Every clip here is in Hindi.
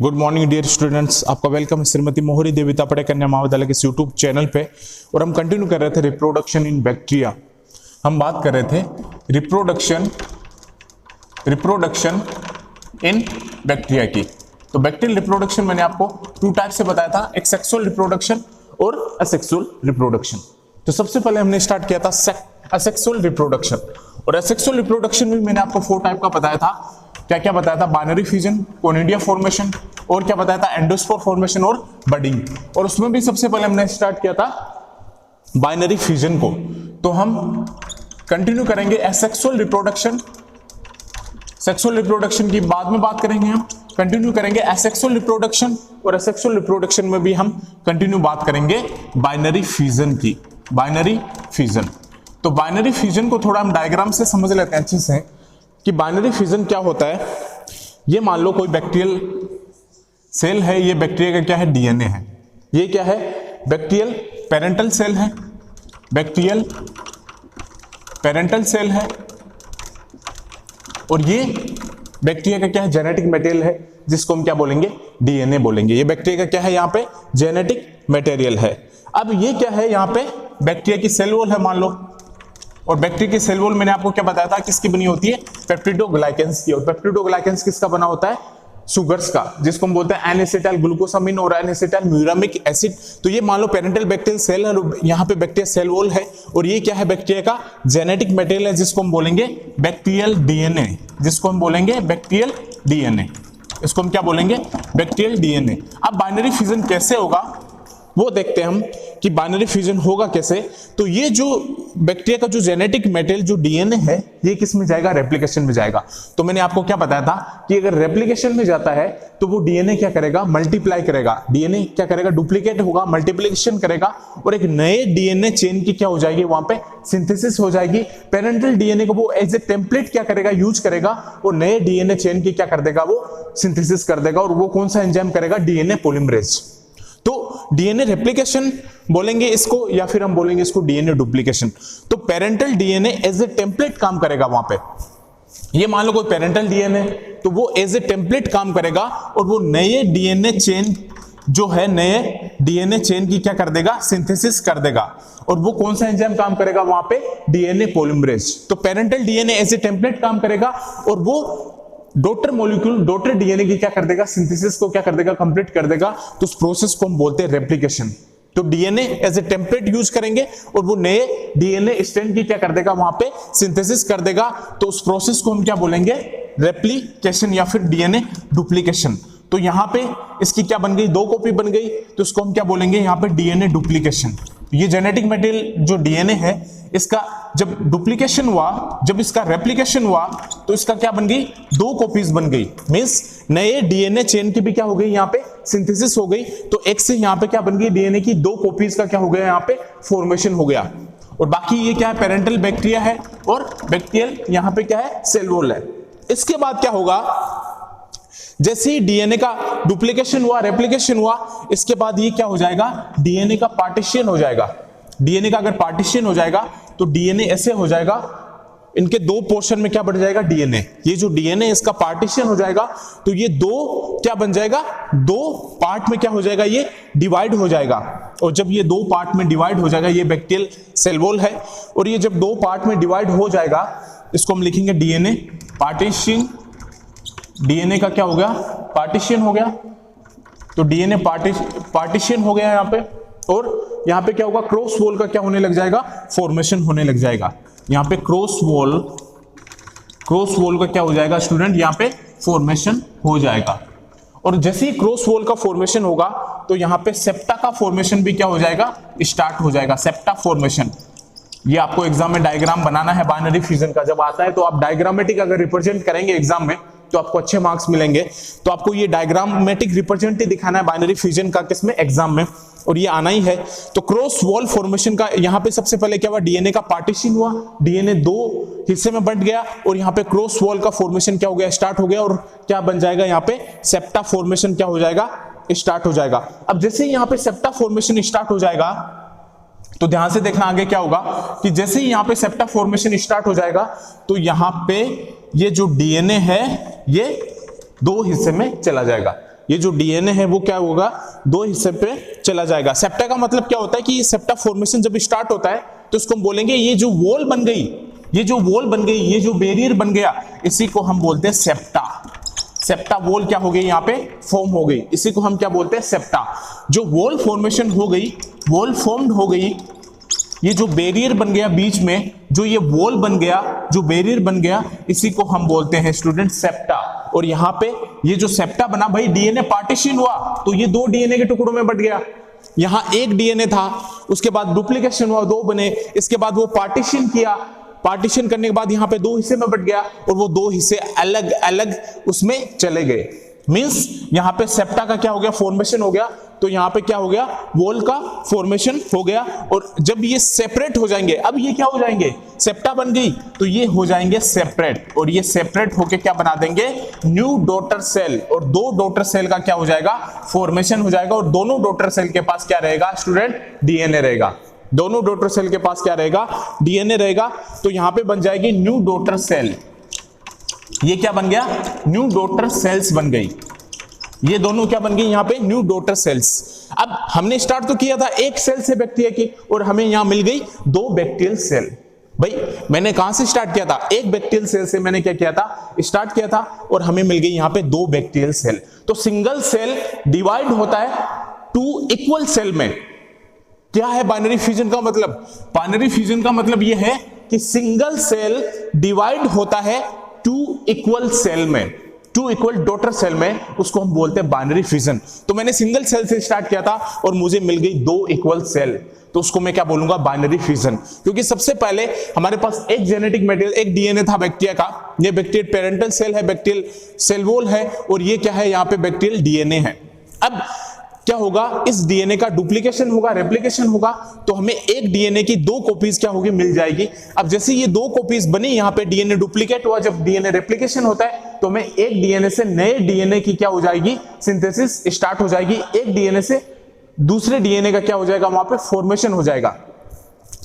गुड मॉर्निंग डियर स्टूडेंट्स, आपका वेलकम है श्रीमती मोहरी देविता पटे कन्या महाविद्यालय के यूट्यूब चैनल पे। और हम कंटिन्यू कर रहे थे रिप्रोडक्शन इन बैक्टीरिया। हम बात कर रहे थे रिप्रोडक्शन इन बैक्टीरिया की। तो बैक्टीरियल रिप्रोडक्शन मैंने आपको टू टाइप से बताया था, एक सेक्सुअल रिप्रोडक्शन और असेक्सुअल रिप्रोडक्शन। तो सबसे पहले हमने स्टार्ट किया था असेक्सुअल रिप्रोडक्शन, और असेक्सुअल रिप्रोडक्शन में मैंने आपको 4 टाइप का बताया था। क्या क्या बताया था? बाइनरी फ्यूजन, कोनिडिया फॉर्मेशन, और क्या बताया था? एंडोस्पोर फॉर्मेशन और बडिंग। और उसमें भी सबसे पहले हमने स्टार्ट किया था बाइनरी फ्यूजन को। तो हम कंटिन्यू करेंगे एसेक्सुअल रिप्रोडक्शन। सेक्सुअल रिप्रोडक्शन की बाद में बात करेंगे, हम कंटिन्यू करेंगे एसेक्सुअल रिप्रोडक्शन, और एसेक्सुअल रिप्रोडक्शन में भी हम कंटिन्यू बात करेंगे बाइनरी फ्यूजन की। बाइनरी फ्यूजन, तो बाइनरी फ्यूजन को थोड़ा हम डायग्राम से समझ लेते हैं अच्छे से कि बाइनरी फ्यूजन क्या होता है। ये मान लो कोई बैक्टीरियल सेल है, ये बैक्टीरिया का क्या है? डीएनए है। ये क्या है? बैक्टीरियल पेरेंटल सेल है। बैक्टीरियल पेरेंटल सेल है, और ये बैक्टीरिया का क्या है? जेनेटिक मटेरियल है, जिसको हम क्या बोलेंगे? डीएनए बोलेंगे। ये बैक्टीरिया का क्या है? यहाँ पे जेनेटिक मटेरियल है। अब ये क्या है? यहाँ पे बैक्टीरिया की सेल वॉल है मान लो, और बैक्टीरिया की सेल वॉल मैंने आपको क्या बताया था? किसकी बनी होती है? पेप्टिडोग्लाइकेंस की। और पेप्टिडोग्लाइकेंस किसका बना होता है? सुगर्स का, जिसको हम बोलते हैं एन एसिटाइल ग्लूकोसामिन और एन एसिटाइल म्यूरामिक एसिड। तो ये मान लो पेरेंटल बैक्टीरियल सेल है, यहाँ पे बैक्टीरिया सेल वॉल है, और ये क्या है? बैक्टीरिया का जेनेटिक मटेरियल है, जिसको हम बोलेंगे बैक्टीरियल डीएनए। जिसको हम बोलेंगे बैक्टीरियल डीएनए। इसको हम क्या बोलेंगे? Bacterial DNA. अब बाइनरी फ्यूजन कैसे होगा वो देखते हैं हम कि बाइनरी फ्यूजन होगा कैसे। तो ये जो बैक्टीरिया का जो जेनेटिक मटेरियल जो डीएनए है, ये किस में जाएगा? रेप्लिकेशन में जाएगा। तो मैंने आपको क्या बताया था कि अगर रेप्लिकेशन में जाता है तो वो डीएनए क्या करेगा? मल्टीप्लाई करेगा। डीएनए क्या करेगा? डुप्लीकेट होगा, मल्टीप्लिकेशन करेगा, और एक नए डीएनए चेन की क्या हो जाएगी? वहां पे सिंथेसिस हो जाएगी। पेरेंटल डीएनए को वो एज ए टेम्पलेट क्या करेगा? यूज करेगा, और नए डीएनए चेन की क्या कर देगा? वो सिंथेसिस कर देगा। और वो कौन सा एंजाइम करेगा? DNA polymerase. तो डीएनए रेप्लिकेशन बोलेंगे इसको, या फिर हम बोलेंगे इसको डीएनए डुप्लीकेशन। तो parental DNA as a template काम करेगा वहां पे। ये मान लो कोई पेरेंटल डीएनए, तो वो एज ए टेम्पलेट काम करेगा, और वो नए डीएनए चेन जो है, नए डीएनए चेन की क्या कर देगा? सिंथेसिस कर देगा। और वो कौन सा एंजाइम काम करेगा वहां पे? DNA polymerase. तो parental DNA as a template काम करेगा, और वो डॉटर मॉलिक्यूल, डॉटर डीएनए की क्या कर देगा? सिंथेसिस को क्या कर देगा? कंप्लीट कर देगा। तो उस प्रोसेस को हम बोलते हैं रेप्लिकेशन। तो DNA as a template use करेंगे, और वो नए डीएनए स्ट्रैंड की क्या कर देगा? वहां पे सिंथेसिस कर देगा। तो उस प्रोसेस को हम क्या बोलेंगे? रेप्लिकेशन या फिर डीएनए डुप्लीकेशन। तो यहां पे इसकी क्या बन गई? 2 कॉपी बन गई, तो इसको हम क्या बोलेंगे? यहां पे डीएनए डुप्लीकेशन। ये जेनेटिक मटेरियल जो डीएनए है, इसका जब डुप्लीकेशन हुआ, जब इसका रेप्लिकेशन हुआ, तो इसका क्या बन गई? 2 कॉपीज बन गई। मींस नए डीएनए चेन की भी क्या हो गई? यहाँ पे सिंथेसिस हो गई। तो एक से यहाँ पे क्या बन गई? डीएनए की 2 कॉपीज का क्या हो गया? यहाँ पे फॉर्मेशन हो गया। और बाकी ये क्या है? पेरेंटल बैक्टीरिया है, और बैक्टीरियल यहाँ पे क्या है? सेल वॉल है। इसके बाद क्या होगा? जैसे ही डीएनए का डुप्लीकेशन हुआ, रेप्लिकेशन हुआ, इसके बाद ये क्या हो जाएगा? डीएनए का पार्टीशन हो जाएगा। डीएनए का अगर पार्टीशन हो जाएगा तो डीएनए ऐसे हो जाएगा, इनके 2 पोर्शन में क्या बढ़ जाएगा? डीएनए। ये जो डीएनए इसका पार्टीशन हो जाएगा, तो ये 2 क्या बन जाएगा? 2 पार्ट में क्या हो जाएगा? ये डिवाइड हो जाएगा। और जब ये 2 पार्ट में डिवाइड हो जाएगा, ये बैक्टीरियल सेल वॉल है, और ये जब 2 पार्ट में डिवाइड हो जाएगा, इसको हम लिखेंगे डीएनए पार्टीशन। डीएनए का क्या हो गया? पार्टीशन हो गया। तो डीएनए पार्टीशन हो गया यहाँ पे, और यहाँ पे क्या होगा? क्रॉस वॉल का क्या होने लग जाएगा? फॉर्मेशन होने लग जाएगा। यहाँ पे क्रॉस वॉल का क्या हो जाएगा स्टूडेंट? यहाँ पे फॉर्मेशन हो जाएगा। और जैसे ही क्रॉस वॉल का फॉर्मेशन होगा, तो यहाँ पे सेप्टा का फॉर्मेशन भी क्या हो जाएगा? स्टार्ट हो जाएगा। सेप्टा फॉर्मेशन, ये आपको एग्जाम में डायग्राम बनाना है बाइनरी फ्यूजन का। जब आता है तो आप डायग्रामेटिक अगर रिप्रेजेंट करेंगे एग्जाम में, तो आपको अच्छे मार्क्स मिलेंगे। तो आपको ये डायग्रामेटिक रिप्रेजेंट दिखाना है बाइनरी फ्यूजन का, किसमें? एग्जाम में, और ये आना ही है। तो क्रॉस वॉल फॉर्मेशन का यहाँ पे सबसे पहले क्या हुआ? डीएनए का पार्टीशन हुआ, डीएनए 2 हिस्से में बंट गया, और यहाँ पे क्रॉस वॉल का फॉर्मेशन क्या हो गया? स्टार्ट हो गया। और क्या बन जाएगा? यहाँ पे सेप्टा फॉर्मेशन क्या हो जाएगा? स्टार्ट हो जाएगा। अब जैसे ही यहाँ पे सेप्टा फॉर्मेशन स्टार्ट हो जाएगा, तो ध्यान से देखना आगे क्या होगा कि जैसे ही यहाँ पे सेप्टा फॉर्मेशन स्टार्ट हो जाएगा, तो यहाँ पे ये जो डीएनए है ये 2 हिस्से में चला जाएगा। ये जो डीएनए है वो क्या होगा, दो हिस्से पे चला जाएगा। सेप्टा का मतलब क्या होता है कि ये सेप्टा फॉर्मेशन जब स्टार्ट होता है तो इसको हम बोलेंगे ये जो वॉल बन गई, ये जो वॉल बन गई, ये जो बैरियर बन गया, इसी को हम बोलते हैं सेप्टा। सेप्टा वॉल क्या हो गई, यहाँ पे फॉर्म हो गई, इसी को हम क्या बोलते हैं, सेप्टा। जो वॉल फॉर्मेशन हो गई, वॉल फॉर्म्ड हो गई, ये जो बैरियर बन गया बीच में, जो ये वॉल बन गया, जो बैरियर बन गया, इसी को हम बोलते हैं स्टूडेंट सेप्टा। और यहाँ पे ये जो सेप्टा बना भाई, डीएनए पार्टीशन हुआ तो ये दो डीएनए के टुकड़ों में बट गया। यहाँ एक डीएनए था, उसके बाद डुप्लीकेशन हुआ, दो बने, इसके बाद वो पार्टीशन किया, पार्टीशन करने के बाद यहाँ पे दो हिस्से में बट गया और वो दो हिस्से अलग अलग उसमें चले गए। मींस यहाँ पे सेप्टा का क्या हो गया, फॉर्मेशन हो गया, तो यहाँ पे क्या हो गया, वॉल का फॉर्मेशन हो गया। और जब ये सेपरेट हो जाएंगे, अब ये क्या हो जाएंगे, सेप्टा बन गई तो ये हो जाएंगे सेपरेट, और ये सेपरेट होके क्या बना देंगे, न्यू डॉटर सेल। और दो डॉटर सेल का क्या हो जाएगा, फॉर्मेशन हो जाएगा। और दोनों डॉटर सेल के पास क्या रहेगा स्टूडेंट, डीएनए रहेगा। दोनों डॉटर सेल के पास क्या रहेगा, डीएनए रहेगा। तो यहां पे बन जाएगी न्यू डॉटर सेल। ये क्या बन गया, न्यू डॉटर सेल्स बन गई। ये दोनों क्या बन गई, यहां पे न्यू डॉटर सेल्स। अब हमने स्टार्ट तो किया था एक सेल से बैक्टीरिया की, और हमें यहां मिल गई दो बैक्टीरियल सेल। भाई मैंने कहां से स्टार्ट किया था, एक बैक्टीरियल सेल से मैंने क्या किया था, स्टार्ट किया था, और हमें मिल गई यहां पे दो बैक्टीरियल सेल। तो सिंगल सेल डिवाइड होता है टू इक्वल सेल में। क्या है बाइनरी फ्यूजन का मतलब, बाइनरी फ्यूजन का मतलब यह है कि सिंगल सेल डिवाइड होता है टू इक्वल सेल में, टू इक्वल डॉटर सेल में, उसको हम बोलते हैं बाइनरी फ्यूजन। तो मैंने सिंगल सेल से स्टार्ट किया था और मुझे मिल गई दो इक्वल सेल, तो उसको मैं क्या बोलूंगा, बाइनरी फ्यूजन। क्योंकि सबसे पहले हमारे पास एक जेनेटिक मटेरियल, एक डीएनए था बैक्टीरिया का, ये बैक्टीरियल पेरेंटल सेल है, बैक्टीरियल सेल वॉल है, और ये क्या है, यहाँ पे बैक्टीरियल डीएनए है। अब क्या होगा, इस डीएनए का डुप्लीकेशन होगा, रेप्लिकेशन होगा, तो हमें एक डीएनए की दो कॉपीज क्या होगी, मिल जाएगी। अब जैसे ये दो कॉपीज बनी, यहाँ पे डीएनए डुप्लीकेट हुआ, जब डीएनए रेप्लिकेशन होता है तो हमें एक डीएनए से नए डीएनए की क्या हो जाएगी, सिंथेसिस स्टार्ट हो जाएगी। एक डीएनए से दूसरे डीएनए का क्या हो जाएगा, वहां पे फॉर्मेशन हो जाएगा।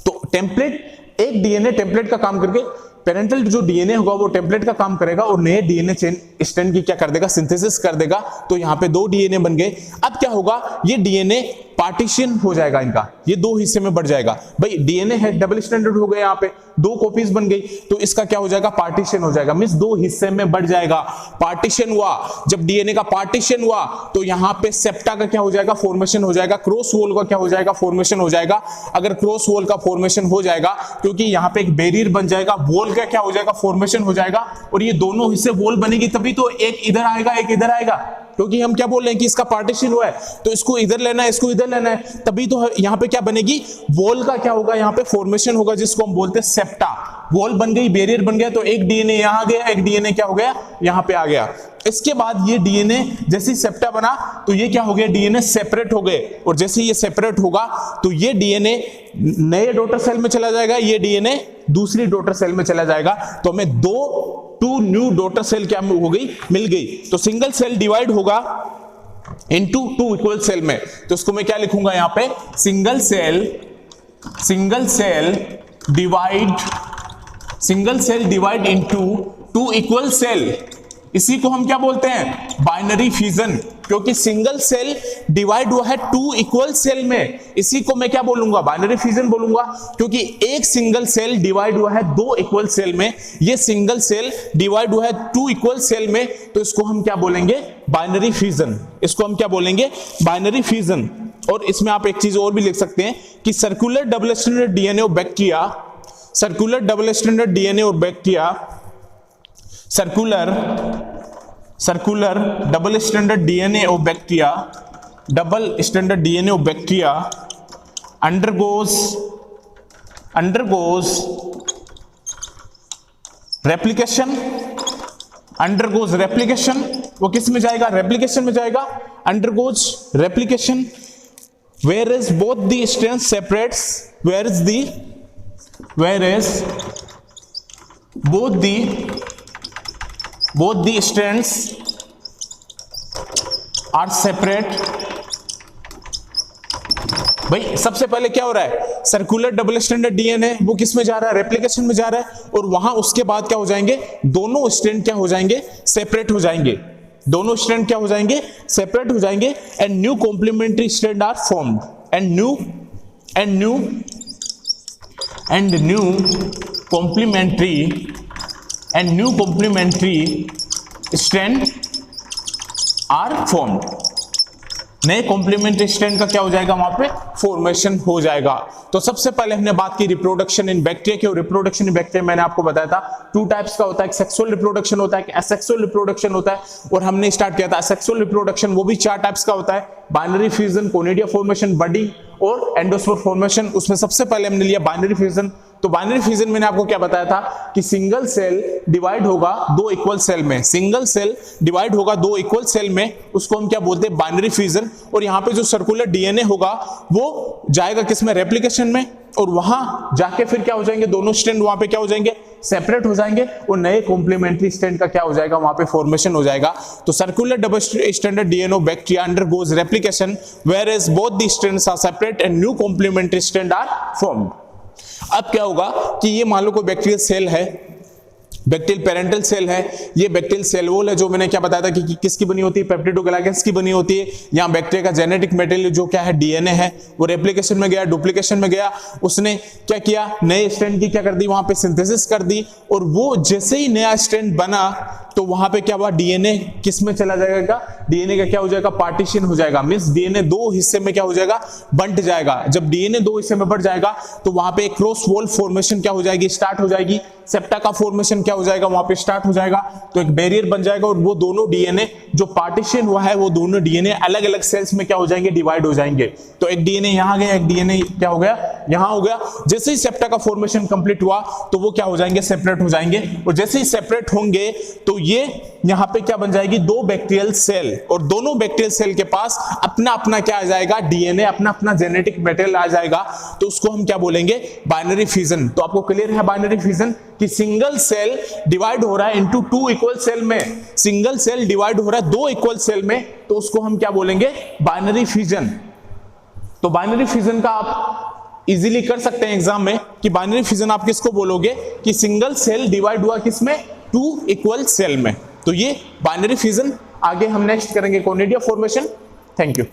तो टेम्पलेट, एक डीएनए टेम्पलेट का काम करके, पेरेंटल जो डीएनए होगा वो टेम्पलेट का काम करेगा और नए डीएनए चेन स्ट्रैंड की क्या कर देगा, सिंथेसिस कर देगा। तो यहाँ पे दो डीएनए बन गए। अब क्या होगा, ये डीएनए पार्टीशन हो जाएगा, इनका ये दो हिस्से में बढ़ जाएगा। भाई डीएनए है, डबल स्टैंडर्ड हो गया, यहाँ पे दो कॉपीज बन गई, तो इसका क्या हो जाएगा, पार्टीशन हो जाएगा, मींस दो हिस्से में बढ़ जाएगा। पार्टीशन हुआ, जब डीएनए का पार्टीशन हुआ तो यहाँ पे सेप्टा का क्या हो जाएगा, फॉर्मेशन हो जाएगा, क्रॉस वॉल का क्या हो जाएगा, फॉर्मेशन हो जाएगा। अगर क्रॉस वॉल का फॉर्मेशन हो जाएगा, क्योंकि यहाँ पे एक बैरियर बन जाएगा, वॉल का क्या हो जाएगा, फॉर्मेशन हो जाएगा, और ये दोनों हिस्से वॉल बनेगी, तभी तो एक इधर आएगा, एक इधर आएगा। क्योंकि हम क्या बोल रहे हैं कि इसका पार्टीशन हुआ है, तो इसको इधर लेना है, इसको इधर लेना है, तभी तो यहाँ पे क्या बनेगी, वॉल का क्या होगा, यहाँ पे फॉर्मेशन होगा, जिसको हम बोलते हैं सेप्टा। वॉल बन गई, बैरियर बन गया, तो एक डीएनए यहाँ आ गया, एक डीएनए क्या हो गया, यहाँ पे आ गया। इसके बाद ये डीएनए जैसे ही सेप्टा बना तो ये क्या हो गया, डीएनए सेपरेट हो गए, और जैसे ये सेपरेट होगा तो ये डीएनए नए डॉटर सेल में चला जाएगा, ये डीएनए दूसरी डॉटर सेल में चला जाएगा। तो हमें टू न्यू डॉटर सेल क्या हो गई, मिल गई। तो सिंगल सेल डिवाइड होगा इनटू टू इक्वल सेल में, तो इसको मैं क्या लिखूंगा यहाँ पे, single cell divide into two equal cell. इसी को हम क्या बोलते हैं, बाइनरी फ्यूजन। क्योंकि सिंगल सेल डिवाइड हुआ है टू इक्वल सेल में, इसी को मैं क्या बोलूंगा, बाइनरी फ्यूजन बोलूंगा। क्योंकि एक सिंगल सेल डिवाइड हुआ है दो इक्वल सेल में, ये सिंगल सेल डिवाइड हुआ है टू इक्वल सेल में, तो इसको हम क्या बोलेंगे, बाइनरी फ्यूजन। इसको हम क्या बोलेंगे, बाइनरी फ्यूजन। और इसमें आप एक चीज और भी लिख सकते हैं कि सर्कुलर डबल स्टैंडर्ड डीएनए और bacteria, circular double standard DNA और bacteria, circular double standard DNA of bacteria, double standard DNA of bacteria undergoes replication, वो किस में जाएगा, रेप्लिकेशन में जाएगा, undergoes replication, whereas both the strands separates, whereas both the strands are separate। भाई सबसे पहले क्या हो रहा है, सर्कुलर डबल स्टैंडर्ड डीएनए वो किस में जा रहा है, रेप्लिकेशन में जा रहा है, और वहां उसके बाद क्या हो जाएंगे, दोनों स्ट्रैंड क्या हो जाएंगे, सेपरेट हो जाएंगे। दोनों स्ट्रैंड क्या हो जाएंगे, सेपरेट हो जाएंगे, and new complementary strand are formed, and new complementary strand are formed. नए कॉम्प्लीमेंट्री स्ट्रैंड का क्या हो जाएगा, वहां पे फॉर्मेशन हो जाएगा। तो सबसे पहले हमने बात की रिप्रोडक्शन इन बैक्टीरिया की, और रिप्रोडक्शन इन बैक्टीरिया मैंने आपको बताया था 2 टाइप्स का होता है, एक सेक्सुअल रिप्रोडक्शन होता है, एक एसेक्सुअल रिप्रोडक्शन होता है, और हमने स्टार्ट किया था सेक्सुअल रिप्रोडक्शन, वो भी 4 टाइप्स का होता है, binary fusion, conidia formation, budding और एंडोस्पोर फॉर्मेशन। उसमें सबसे पहले हमने लिया बाइनरी फ्यूजन। तो बाइनरी फ्यूजन मैंने आपको क्या बताया था कि सिंगल सेल डिवाइड होगा 2 इक्वल सेल में, सिंगल सेल डिवाइड होगा 2 इक्वल सेल में, उसको हम क्या बोलते हैं, बाइनरी फ्यूजन। और यहाँ पे जो सर्कुलर डीएनए होगा वो जाएगा किसमें, रेप्लिकेशन में, और वहां जाके फिर क्या हो जाएंगे, दोनों स्ट्रैंड वहां पे क्या हो जाएंगे, सेपरेट हो जाएंगे, और नए कॉम्प्लीमेंट्री स्ट्रैंड का क्या हो जाएगा, वहां पे फॉर्मेशन हो जाएगा। तो circular double stranded DNA bacteria undergoes replication whereas both the strands are separate and new complementary strand are formed. अब क्या होगा कि ये मान लो कोई बैक्टीरियल सेल है, बैक्टीरियल पेरेंटल सेल है, ये बैक्टीरियल सेल वॉल है, जो मैंने क्या बताया था कि किसकी बनी होती है, पेप्टिडोग्लाइकन्स की बनी होती है। यहाँ बैक्टीरिया का जेनेटिक मटेरियल जो क्या है, डीएनए है, वो रेप्लिकेशन में गया, डुप्लीकेशन में गया, उसने क्या किया, नए स्ट्रैंड की क्या कर दी, वहां पे सिंथेसिस कर दी, और वो जैसे ही नया स्ट्रैंड बना तो वहां पे क्या हुआ, डीएनए किस में चला जाएगा, डीएनए का क्या हो जाएगा, पार्टीशन हो जाएगा, मींस डीएनए 2 हिस्से में क्या हो जाएगा, बंट जाएगा। जब डीएनए 2 हिस्से में बंट जाएगा तो वहां पे एक क्रॉस वॉल फॉर्मेशन क्या हो जाएगी, स्टार्ट हो जाएगी, सेप्टा का फॉर्मेशन क्या हो जाएगा, वहां पे स्टार्ट हो जाएगा, तो एक बैरियर बन जाएगा, और वो दोनों डीएनए जो पार्टीशन हुआ है, वो दोनों डीएनए अलग अलग सेल्स में क्या हो जाएंगे, डिवाइड हो जाएंगे। तो एक डीएनए यहां गया, एक डीएनए क्या हो गया, यहां हो गया। जैसे ही सेप्टा का फॉर्मेशन कंप्लीट हुआ तो वो क्या हो जाएंगे, सेपरेट हो जाएंगे, और जैसे ही सेपरेट होंगे तो ये यहां पे क्या बन जाएगी, 2 बैक्टीरियल सेल, और दोनों बैक्टीरियल सेल के पास अपना अपना क्या आ जाएगा, डीएनए, अपना अपना जेनेटिक मटेरियल आ जाएगा। तो उसको हम क्या बोलेंगे, बाइनरी फ्यूजन। तो आपको क्लियर है बाइनरी फ्यूजन कि सिंगल सेल डिवाइड हो रहा है इनटू 2 इक्वल सेल में, सिंगल सेल डिवाइड हो रहा है 2 इक्वल सेल में, तो उसको हम क्या बोलेंगे, बाइनरी फ्यूजन। तो बाइनरी फ्यूजन का आप इजीली कर सकते हैं एग्जाम में कि बाइनरी फ्यूजन आप किसको बोलोगे कि सिंगल सेल डिवाइड हुआ किसमें, 2 इक्वल सेल में। तो ये बाइनरी फ्यूजन। आगे हम नेक्स्ट करेंगे कोनिडिया फॉर्मेशन। Thank you.